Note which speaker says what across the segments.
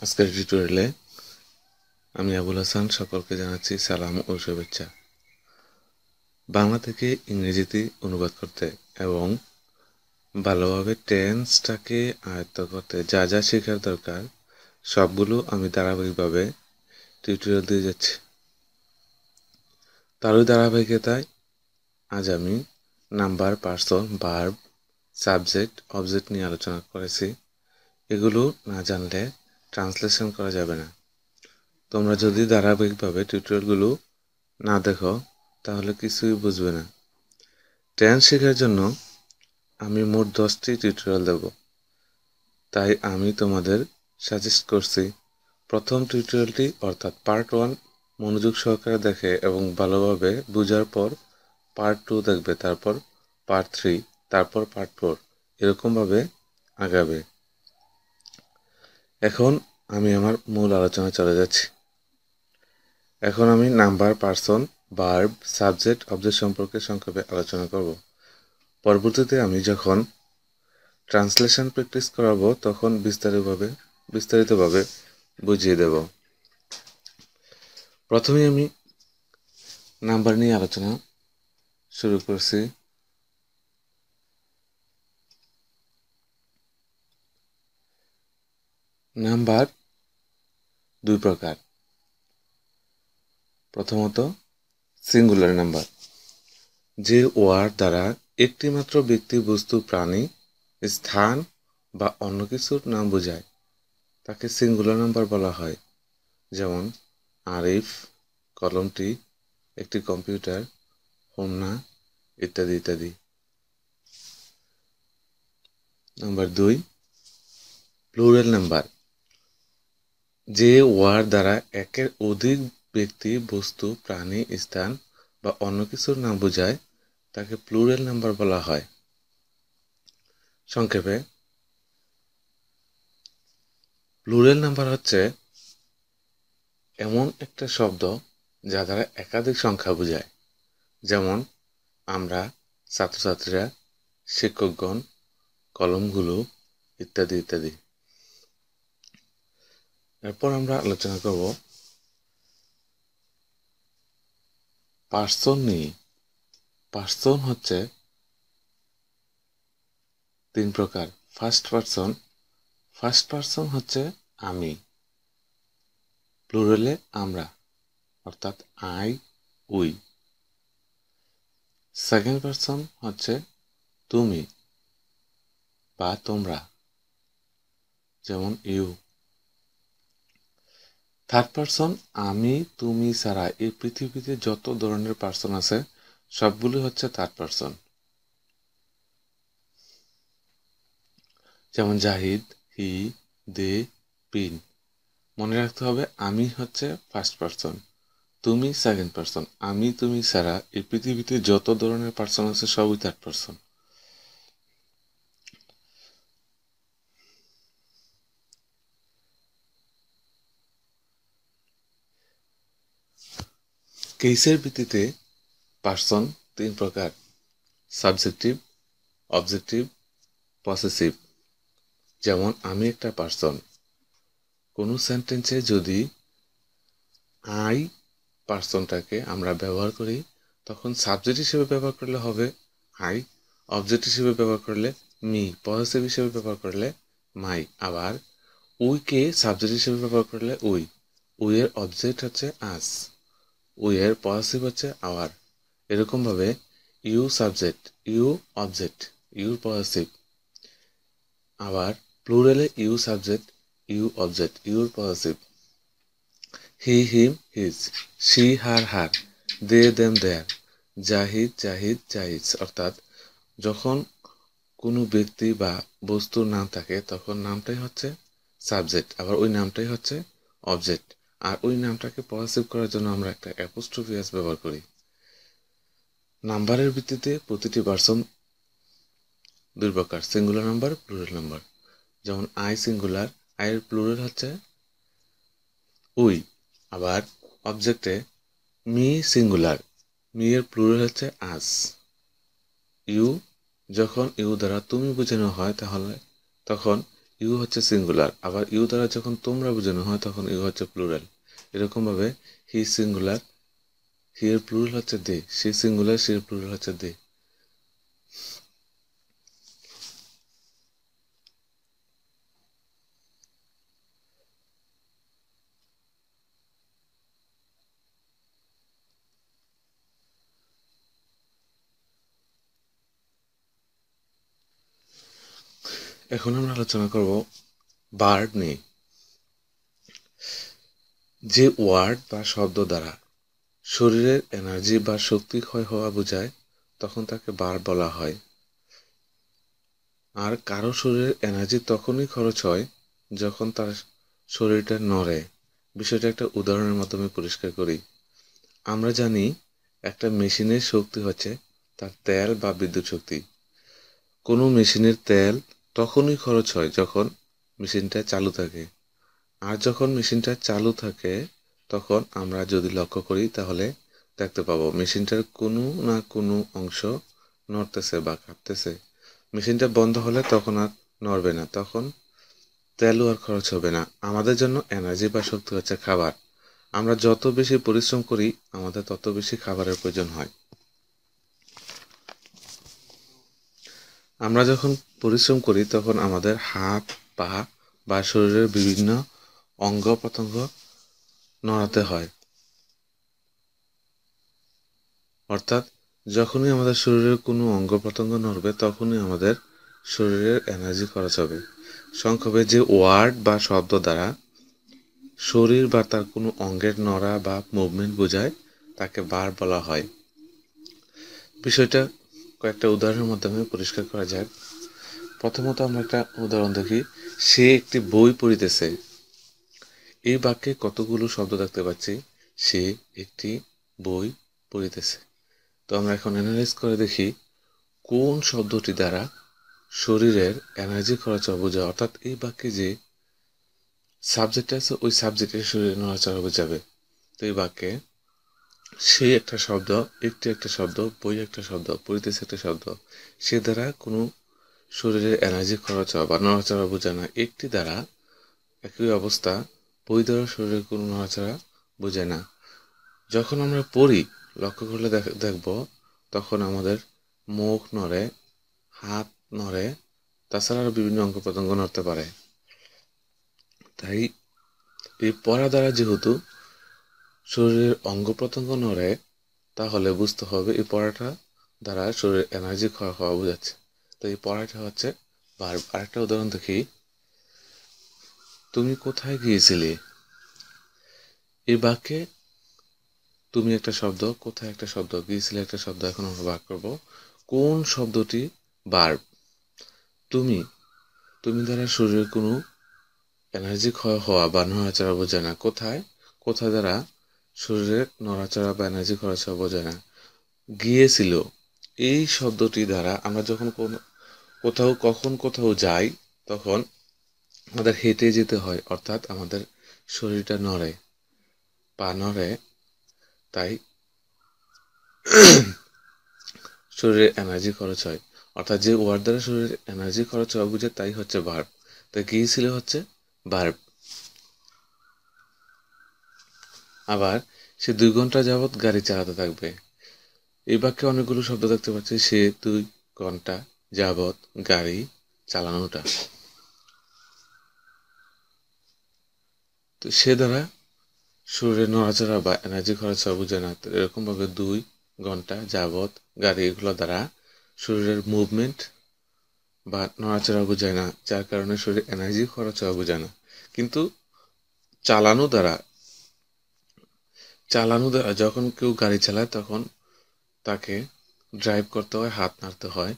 Speaker 1: আজকের টিউটোরিয়ালে আমি আবুল হাসান সকলকে জানাচ্ছি সালাম ও শুভেচ্ছা। বাংলা থেকে ইংরেজিতে অনুবাদ করতে এবং ভালোভাবে টেন্সটাকে আয়ত্ত করতে যা যা শেখার দরকার সবগুলো আমি ধারাবাহিকভাবে টিউটোরিয়াল দিয়ে যাচ্ছি। তারই ধারাবাহিকতায় আজ আমি number, person, verb, subject, object নিয়ে আলোচনা করেছি। এগুলো না জানলে ট্রান্সলেশন করা যাবে না। তোমরা যদি ধারাবাহিকভাবে টিউটোরিয়ালগুলো না দেখো তাহলে কিছুই বুঝবে না। টেন্স শেখার জন্য আমি মোট 10টি টিউটোরিয়াল দেব, তাই আমি তোমাদের সাজেস্ট করছি প্রথম টিউটোরিয়ালটি অর্থাৎ পার্ট 1 মনোযোগ সহকারে দেখে এবং ভালোভাবে বোঝার পর পার্ট 2 দেখবে, তারপর পার্ট 3, তারপর পার্ট 4, এরকমভাবে আগাবে। এখন আমি আমার মূল আলোচনায় চলে যাচ্ছি। এখন আমি number, person, verb, subject, object সম্পর্কে সংক্ষেপে আলোচনা করব। পরবর্তীতে আমি যখন ট্রান্সলেশন প্র্যাকটিস করাবো তখন বিস্তারিতভাবে বুঝিয়ে দেব। প্রথমে আমি নাম্বার নিয়ে আলোচনা শুরু করছি। নাম্বার দুই প্রকার। প্রথমত সিঙ্গুলার নাম্বার, যে ওয়ার্ড দ্বারা একটি মাত্র ব্যক্তি, বস্তু, প্রাণী, স্থান বা অন্য কিছুর নাম বোঝায় তাকে সিঙ্গুলার নাম্বার বলা হয়। যেমন আরিফ, কলমটি, একটি কম্পিউটার, হোমনা ইত্যাদি ইত্যাদি। নাম্বার 2 প্লুরাল নাম্বার, যে ওয়ার্ড দ্বারা একের অধিক ব্যক্তি, বস্তু, প্রাণী, স্থান বা অন্য কিছুর নাম বোঝায় তাকে প্লুরাল নাম্বার বলা হয়। সংক্ষেপে প্লুরাল নাম্বার হচ্ছে এমন একটা শব্দ যা দ্বারা একাধিক সংখ্যা বোঝায়। যেমন আমরা, ছাত্রছাত্রীরা, শিক্ষকগণ, কলমগুলো ইত্যাদি ইত্যাদি। এরপর আমরা আলোচনা করব পার্সন নিয়ে। পার্সন হচ্ছে 3 প্রকার। ফার্স্ট পার্সন হচ্ছে আমি, প্লুরালে আমরা, অর্থাৎ আই, উই। সেকেন্ড পার্সন হচ্ছে তুমি বা তোমরা, যেমন ইউ। থার্ড পার্সন আমি, তুমি ছাড়া এই পৃথিবীতে যত ধরনের পার্সন আছে সবগুলো হচ্ছে থার্ড পার্সন। যেমন জাহিদ, হি, দে, পিন। মনে রাখতে হবে আমি হচ্ছে ফার্স্ট পার্সন, তুমি সেকেন্ড পার্সন, আমি তুমি ছাড়া এই পৃথিবীতে যত ধরনের পার্সন আছে সবই থার্ড পার্সন। কেসের ভিত্তিতে পার্সন 3 প্রকার: সাবজেক্টিভ, অবজেক্টিভ, পসেসিভ। যেমন আমি একটা পার্সন। কোনো সেন্টেন্সে যদি আই পার্সনটাকে আমরা ব্যবহার করি তখন সাবজেক্ট হিসেবে ব্যবহার করলে হবে আই, অবজেক্ট হিসেবে ব্যবহার করলে মি, পসেসিভ হিসেবে ব্যবহার করলে মাই। আবার উইকে সাবজেক্ট হিসেবে ব্যবহার করলে উই, উইয়ের অবজেক্ট হচ্ছে আস, উইয়ের পসেসিভ হচ্ছে আওয়ার। এরকমভাবে you subject, you object, your possessive. আবার প্লুরালে you subject, you object, your possessive. He, him, his, she, her, her, they, them, their, জাহিদ, জাহিদ, জাহিজ। অর্থাৎ যখন কোনো ব্যক্তি বা বস্তুর নাম থাকে তখন নামটাই হচ্ছে সাবজেক্ট, আবার ওই নামটাই হচ্ছে অবজেক্ট। আর ওই নামটাকে পসেসিভ করার জন্য আমরা একটা অ্যাপোস্ট্রফি এস ব্যবহার করি। নাম্বারের ভিত্তিতে প্রতিটি পার্সন 2 প্রকার: সিঙ্গুলার নাম্বার, প্লুরাল নাম্বার। যেমন আই সিঙ্গুলার, আইয়ের প্লুরাল হচ্ছে উই। আবার অবজেক্টে মি সিঙ্গুলার, মি এর প্লুরাল হচ্ছে আস। ইউ, যখন ইউ দ্বারা তুমি বোঝানো হয় তাহলে তখন ইউ হচ্ছে সিঙ্গুলার, আবার ইউ দ্বারা যখন তোমরা বোঝানো হয় তখন ইউ হচ্ছে প্লুরাল। এরকমভাবে হি সিঙ্গুলার, হি এর প্লুরাল হচ্ছে দে, সি সিঙ্গুলার, সি এর প্লুরাল হচ্ছে দে। এখন আমরা আলোচনা করব ভার্ব নিয়ে। যে ওয়ার্ড বা শব্দ দ্বারা শরীরের এনার্জি বা শক্তি ক্ষয় হওয়া বোঝায় তখন তাকে ভার্ব বলা হয়। আর কারো শরীরের এনার্জি তখনই খরচ হয় যখন তার শরীরটা নড়ে। বিষয়টা একটা উদাহরণের মাধ্যমে পরিষ্কার করি। আমরা জানি একটা মেশিনের শক্তি হচ্ছে তার তেল বা বিদ্যুৎ শক্তি। কোনো মেশিনের তেল তখনই খরচ হয় যখন মেশিনটা চালু থাকে। আর যখন মেশিনটা চালু থাকে তখন আমরা যদি লক্ষ্য করি তাহলে দেখতে পাবো মেশিনটার কোনো না কোনো অংশ নড়তেছে বা কাঁপতেছে। মেশিনটা বন্ধ হলে তখন আর নড়বে না, তখন তেলও আর খরচ হবে না। আমাদের জন্য এনার্জি বা শক্তি হচ্ছে খাবার। আমরা যত বেশি পরিশ্রম করি আমাদের তত বেশি খাবারের প্রয়োজন হয়। আমরা যখন পরিশ্রম করি তখন আমাদের হাত, পা বা শরীরের বিভিন্ন অঙ্গ প্রত্যঙ্গ নড়াতে হয়। অর্থাৎ যখনই আমাদের শরীরের কোনো অঙ্গ প্রত্যঙ্গ নড়বে তখনই আমাদের শরীরের এনার্জি খরচ হবে। সংক্ষেপে যে ওয়ার্ড বা শব্দ দ্বারা শরীর বা তার কোনো অঙ্গের নড়া বা মুভমেন্ট বোঝায় তাকে ভার্ব বলা হয়। বিষয়টা কয়েকটা উদাহরণের মাধ্যমে পরিষ্কার করা যাক। প্রথমত আমরা একটা উদাহরণ দেখি। সে একটি বই পড়িতেছে। এই বাক্যে কতগুলো শব্দ দেখতে পাচ্ছি? সে একটি বই পড়িতেছে। তো আমরা এখন অ্যানালাইজ করে দেখি কোন শব্দটি দ্বারা শরীরের এনার্জি খরচ বোঝায়। অর্থাৎ এই বাক্যে যে সাবজেক্ট আছে ওই সাবজেক্টের শরীরে নড়াচড়া বোঝাবে। তো এই বাক্যে সে একটা শব্দ, একটি একটা শব্দ, বই একটা শব্দ, পড়িতেছে একটা শব্দ। সে দ্বারা কোনো শরীরের এনার্জি খরচ হওয়া বা নড়াচড়া বোঝায় না। একটি দ্বারা একই অবস্থা, বই দ্বারা শরীরের কোনো নড়াচড়া বোঝায় না। যখন আমরা পড়ি লক্ষ্য করলে দেখব তখন আমাদের মুখ নড়ে, হাত নড়ে, তাছাড়া আরও বিভিন্ন অঙ্গ প্রত্যঙ্গ নড়তে পারে। তাই এই পড়া দ্বারা যেহেতু শরীরের অঙ্গ প্রত্যঙ্গ নড়ে তাহলে বুঝতে হবে এই পড়াটা দ্বারা শরীরের এনার্জি ক্ষয় হওয়া বোঝাচ্ছে। তো এই পড়াটা হচ্ছে ভার্ব। আরেকটা উদাহরণ দেখি। তুমি কোথায় গিয়েছিলে? এই বাক্যে তুমি একটা শব্দ, কোথায় একটা শব্দ, গিয়েছিলে একটা শব্দ। এখন আমরা ভাগ করব কোন শব্দটি ভার্ব। তুমি, তুমি দ্বারা শরীরের কোনো এনার্জি ক্ষয় হওয়া বা নড়াচড়া বোঝায় না। কোথায়, কোথায় দ্বারা শরীরের নড়াচড়া বা এনার্জি খরচ হওয়া বোঝায় না। গিয়েছিল, এই শব্দটি দ্বারা আমরা যখন কোথাও কখন কোথাও যাই তখন আমাদের হেঁটে যেতে হয়, অর্থাৎ আমাদের শরীরটা নড়ে, পা নড়ে, তাই শরীরে এনার্জি খরচ হয়। অর্থাৎ যে ওয়ার্ড দ্বারা শরীরের এনার্জি খরচ হওয়া বুঝে তাই হচ্ছে ভার্ব। তাই গিয়েছিল হচ্ছে ভার্ব। আবার সে 2 ঘন্টা যাবৎ গাড়ি চালাতে থাকবে। এই বাক্যে অনেকগুলো শব্দ দেখতে পাচ্ছি। সে 2 ঘন্টা যাবৎ গাড়ি চালানোটা, তো সে দ্বারা শরীরে নড়াচড়া বা এনার্জি খরচ হওয়া বোঝায় না। তো এরকমভাবে 2 ঘন্টা যাবৎ গাড়ি, এগুলো দ্বারা শরীরের মুভমেন্ট বা নড়াচড়া বোঝায় না, যার কারণে শরীরে এনার্জি খরচ হওয়া বোঝায় না। কিন্তু চালানো দ্বারা, চালানো দ্বারা যখন কেউ গাড়ি চালায় তখন তাকে ড্রাইভ করতে হয়, হাত নাড়তে হয়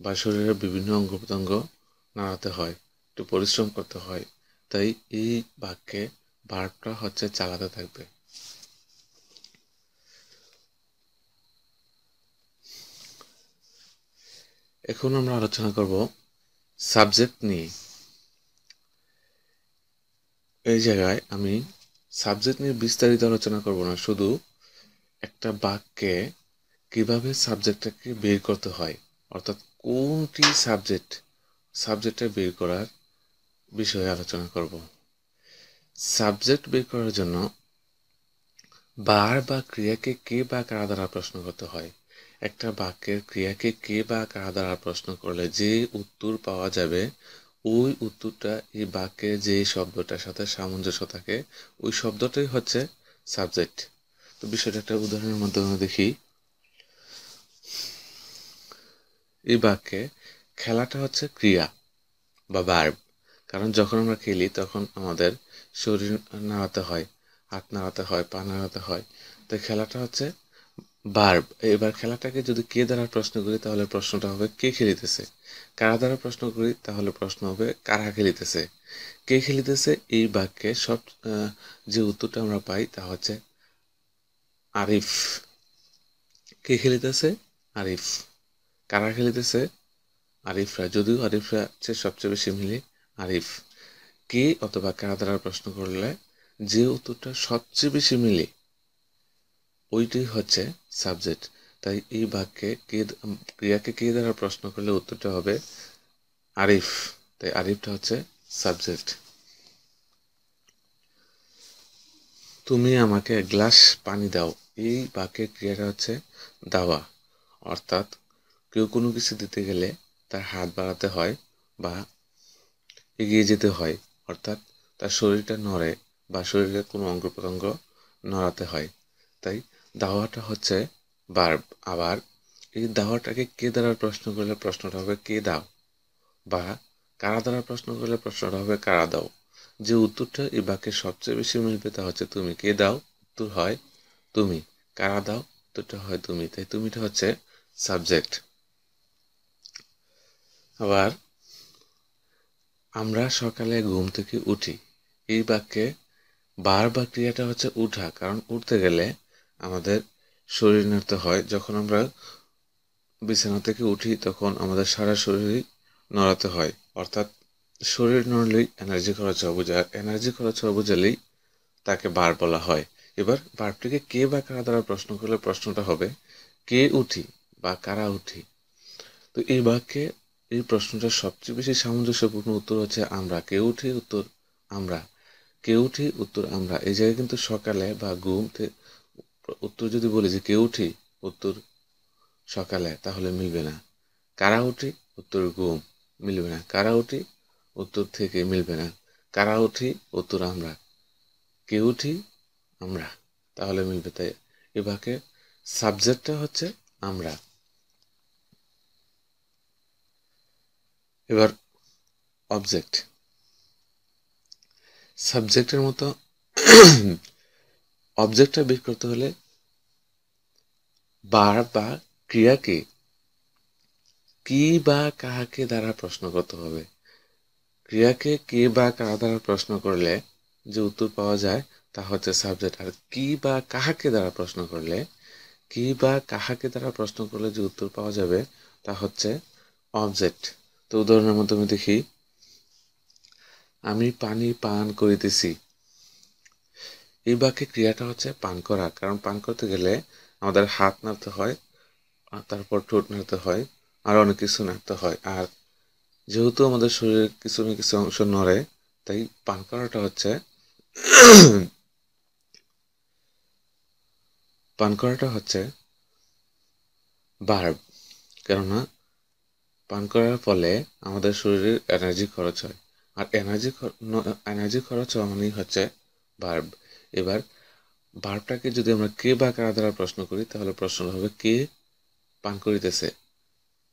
Speaker 1: বা শরীরের বিভিন্ন অঙ্গ প্রত্যঙ্গ নাড়াতে হয়, একটু পরিশ্রম করতে হয়। তাই এই বাক্যে ভার্বটা হচ্ছে চালাতে থাকবে। এখন আমরা আলোচনা করব সাবজেক্ট নিয়ে। এই জায়গায় আমি সাবজেক্ট নিয়ে বিস্তারিত আলোচনা করব না, শুধু একটা বাক্যে কিভাবে সাবজেক্টটাকে বের করতে হয়, অর্থাৎ কোনটি সাবজেক্টটা বের করার বিষয়ে আলোচনা করব। সাবজেক্ট বের করার জন্য বার বা ক্রিয়াকে কে বা কারা দ্বারা প্রশ্ন করতে হয়। একটা বাক্যের ক্রিয়াকে কে বা কারা দ্বারা প্রশ্ন করলে যে উত্তর পাওয়া যাবে, ওই উত্তরটা এই বাক্যে যে শব্দটার সাথে সামঞ্জস্য থাকে, ওই শব্দটাই হচ্ছে সাবজেক্ট। তো বিষয়টা একটা উদাহরণের মাধ্যমে দেখি। এই বাক্যে খেলাটা হচ্ছে ক্রিয়া বা ভার্ব, কারণ যখন আমরা খেলি তখন আমাদের শরীর নাড়াতে হয়, হাত নাড়াতে হয়, পা নাড়াতে হয়। তো খেলাটা হচ্ছে ভার্ব। এবার খেলাটাকে যদি কে দ্বারা প্রশ্ন করি তাহলে প্রশ্নটা হবে কে খেলিতেছে। কারা দ্বারা প্রশ্ন করি তাহলে প্রশ্ন হবে কারা খেলিতেছে। কে খেলিতেছে এই বাক্যে সব যে উত্তরটা আমরা পাই তা হচ্ছে আরিফ। কে খেলিতেছে? আরিফ। কারা খেলিতেছে? আরিফরা। যদিও আরিফরা সবচেয়ে বেশি মিলে আরিফ। কে অথবা কারা দ্বারা প্রশ্ন করলে যে উত্তরটা সবচেয়ে বেশি মিলে ওইটাই হচ্ছে সাবজেক্ট। তাই এই বাক্যে ক্রিয়াকে কে দ্বারা প্রশ্ন করলে উত্তরটা হবে আরিফ। তাই আরিফটা হচ্ছে সাবজেক্ট। তুমি আমাকে এক গ্লাস পানি দাও, এই বাক্যের ক্রিয়াটা হচ্ছে দাওয়া। অর্থাৎ কেউ কোনো কিছু দিতে গেলে তার হাত বাড়াতে হয় বা এগিয়ে যেতে হয়, অর্থাৎ তার শরীরটা নড়ে বা শরীরের কোনো অঙ্গ প্রত্যঙ্গ নড়াতে হয়। তাই দাওয়াটা হচ্ছে ভার্ব। আবার এই দাওয়াটাকে কে দ্বারা প্রশ্ন করলে প্রশ্নটা হবে কে দাও, বা কারা দ্বারা প্রশ্ন করলে প্রশ্নটা হবে কারা দাও। যে উত্তরটা এই বাক্যে সবচেয়ে বেশি মিলবে তা হচ্ছে তুমি। কে দাও উত্তর হয় তুমি, কারা দাও উত্তরটা হয় তুমি। তাই তুমিটা হচ্ছে সাবজেক্ট। আবার আমরা সকালে ঘুম থেকে উঠি, এই বাক্যে বার বা ক্রিয়াটা হচ্ছে উঠা, কারণ উঠতে গেলে আমাদের শরীর নাড়তে হয়। যখন আমরা বিছানা থেকে উঠি তখন আমাদের সারা শরীরই নড়াতে হয়, অর্থাৎ শরীর নড়লেই এনার্জি খরচ হওয়া বোঝায়। এনার্জি খরচ হওয়া বোঝালেই তাকে বার বলা হয়। এবার বারটিকে কে বা কারা দ্বারা প্রশ্ন করলে প্রশ্নটা হবে কে উঠি বা কারা উঠি। তো এই বাক্যে এই প্রশ্নটার সবচেয়ে বেশি সামঞ্জস্যপূর্ণ উত্তর হচ্ছে আমরা। কে উঠি উত্তর আমরা। কে উঠি উত্তর আমরা। এই জায়গায় কিন্তু সকালে বা ঘুম উত্তর যদি বলি যে কে উঠি উত্তর সকালে তাহলে মিলবে না। কারা উঠি উত্তর ঘুম মিলবে না। কারা উঠি উত্তর থেকে মিলবে না। কারা উঠি উত্তর আমরা। কে উঠি আমরা তাহলে মিলবে। তাই এ বাক্যে সাবজেক্টটা হচ্ছে আমরা। এবার অবজেক্ট। সাবজেক্টের মতো অবজেক্টটা বের করতে হলে বার বা ক্রিয়াকে কি বা কাহাকে দ্বারা প্রশ্ন করতে হবে। ক্রিয়াকে কে বা কারা দ্বারা প্রশ্ন করলে যে উত্তর পাওয়া যায় তা হচ্ছে সাবজেক্ট। আর কি বা কাহাকে দ্বারা প্রশ্ন করলে, কি বা কাহাকে দ্বারা প্রশ্ন করলে যে উত্তর পাওয়া যাবে তা হচ্ছে অবজেক্ট। তো উদাহরণের মাধ্যমে দেখি। আমি পানি পান করিতেছি, এই বাক্যে ক্রিয়াটা হচ্ছে পান করা, কারণ পান করতে গেলে আমাদের হাত নাড়তে হয়, তারপর ঠোঁট নাড়তে হয়, আর অনেক কিছু নাড়তে হয়। আর যেহেতু আমাদের শরীরের কিছু না কিছু অংশ নড়ে, তাই পান করাটা হচ্ছে পান করাটা হচ্ছে ভার্ব। কেননা পান করার ফলে আমাদের শরীরের এনার্জি খরচ হয়, আর এনার্জি খরচ হওয়া মানেই হচ্ছে ভার্ব। এবার ভার্বটাকে যদি আমরা কে বা কারা দ্বারা প্রশ্ন করি তাহলে প্রশ্নটা হবে কে পান করিতেছে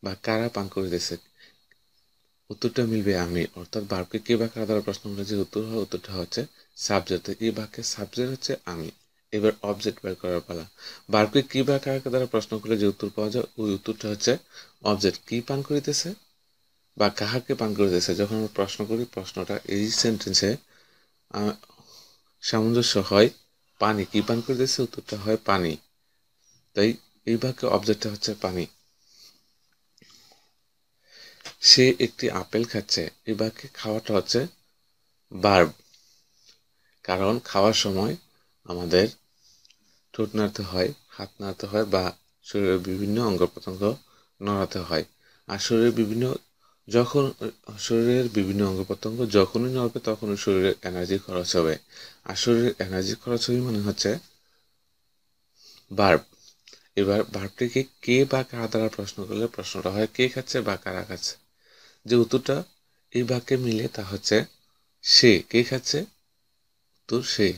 Speaker 1: বা কারা পান করিতেছে। উত্তরটা মিলবে আমি, অর্থাৎ ভার্বকে কে বা কারা দ্বারা প্রশ্ন করলে যে উত্তর হয় উত্তরটা হচ্ছে সাবজেক্ট। এই বাক্যের সাবজেক্ট হচ্ছে আমি। এবার অবজেক্ট বের করার পালা। ভার্বকে কি বা কারা দ্বারা প্রশ্ন করলে যে উত্তর পাওয়া যায় ওই উত্তরটা হচ্ছে অবজেক্ট। কি পান করিতেছে বা কাহাকে পান করিতেছে, যখন আমরা প্রশ্ন করি প্রশ্নটা এই সেন্টেন্সে সামঞ্জস্য হয় পানি। কি পান করিতেছে উত্তরটা হয় পানি। তাই এই বাক্যে অবজেক্টটা হচ্ছে পানি। সে একটি আপেল খাচ্ছে, এই বাক্যে খাওয়াটা হচ্ছে ভার্ব, কারণ খাওয়ার সময় আমাদের ঠোঁট নাড়তে হয়, হাত নাড়তে হয় বা শরীরের বিভিন্ন অঙ্গ প্রত্যঙ্গ নড়াতে হয়। আর শরীরের বিভিন্ন যখন শরীরের বিভিন্ন অঙ্গ প্রত্যঙ্গ যখনই নড়বে তখনই শরীরের এনার্জি খরচ হবে। আর শরীরের এনার্জি খরচ হবে মানে হচ্ছে ভার্ব। এবার ভার্বটিকে কে বা কার দ্বারা প্রশ্ন করলে প্রশ্নটা হয় কে খাচ্ছে বা কারা খাচ্ছে। যে উত্তরটা এই বাক্যে মিলে তা হচ্ছে সে। কে খাচ্ছে? উত্তর সে।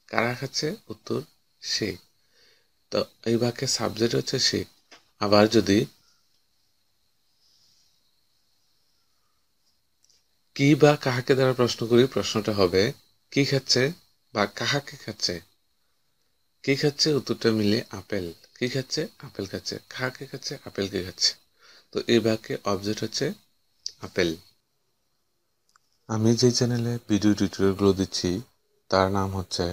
Speaker 1: কারা খাচ্ছে? উত্তর সে। তো এই বাক্যের সাবজেক্ট হচ্ছে সে। আবার যদি কি বা কাহাকে দ্বারা প্রশ্ন করি প্রশ্নটা হবে কি খাচ্ছে বা কাহাকে খাচ্ছে। কি খাচ্ছে উত্তরটা মিলে আপেল। কি খাচ্ছে? আপেল খাচ্ছে। কাহাকে খাচ্ছে? আপেলকে খাচ্ছে। তো এই বাক্যে অবজেক্ট হচ্ছে আপেল। আমি যে চ্যানেলে ভিডিও টিউটোরিয়ালগুলো দিচ্ছি তার নাম হচ্ছে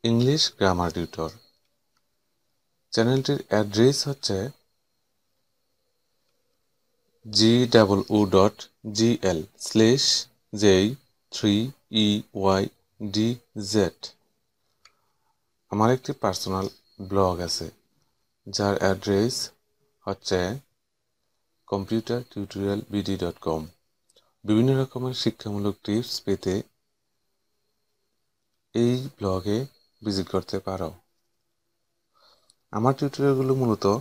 Speaker 1: ইংলিশ গ্রামার টিউটর। চ্যানেলটির অ্যাড্রেস হচ্ছে goo.gl/j3EYDZ। আমার একটি পার্সোনাল ব্লগ আছে যার অ্যাড্রেস হচ্ছে computertutorialbd.com। বিভিন্ন রকমের শিক্ষামূলক টিপস পেতে এই ব্লগে ভিজিট করতে পারো। আমার টিউটোরিয়ালগুলো মূলত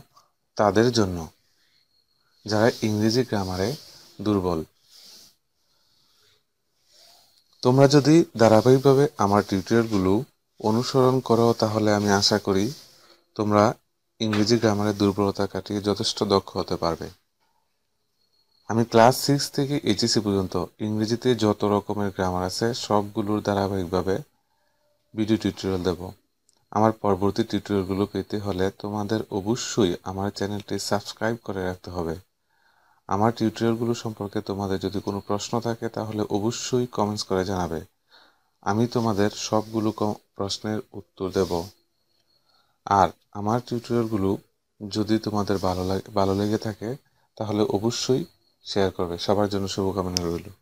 Speaker 1: তাদের জন্য যারা ইংরেজি গ্রামারে দুর্বল। তোমরা যদি ধারাবাহিকভাবে আমার টিউটোরিয়ালগুলো অনুসরণ করো তাহলে আমি আশা করি তোমরা ইংরেজি গ্রামারের দুর্বলতা কাটিয়ে যথেষ্ট দক্ষ হতে পারবে। আমি ক্লাস 6 থেকে এইচএসসি পর্যন্ত ইংরেজিতে যত রকমের গ্রামার আছে সবগুলোর ধারাবাহিকভাবে ভিডিও টিউটোরিয়াল দেব। আমার পরবর্তী টিউটোরিয়ালগুলো পেতে হলে তোমাদের অবশ্যই আমার চ্যানেলটি সাবস্ক্রাইব করে রাখতে হবে। আমার টিউটোরিয়ালগুলো সম্পর্কে তোমাদের যদি কোনো প্রশ্ন থাকে তাহলে অবশ্যই কমেন্টস করে জানাবে। আমি তোমাদের সবগুলো প্রশ্নের উত্তর দেব। আর আমার টিউটোরিয়ালগুলো যদি তোমাদের ভালো লেগে থাকে তাহলে অবশ্যই শেয়ার করবে। সবার জন্য শুভকামনা রইল।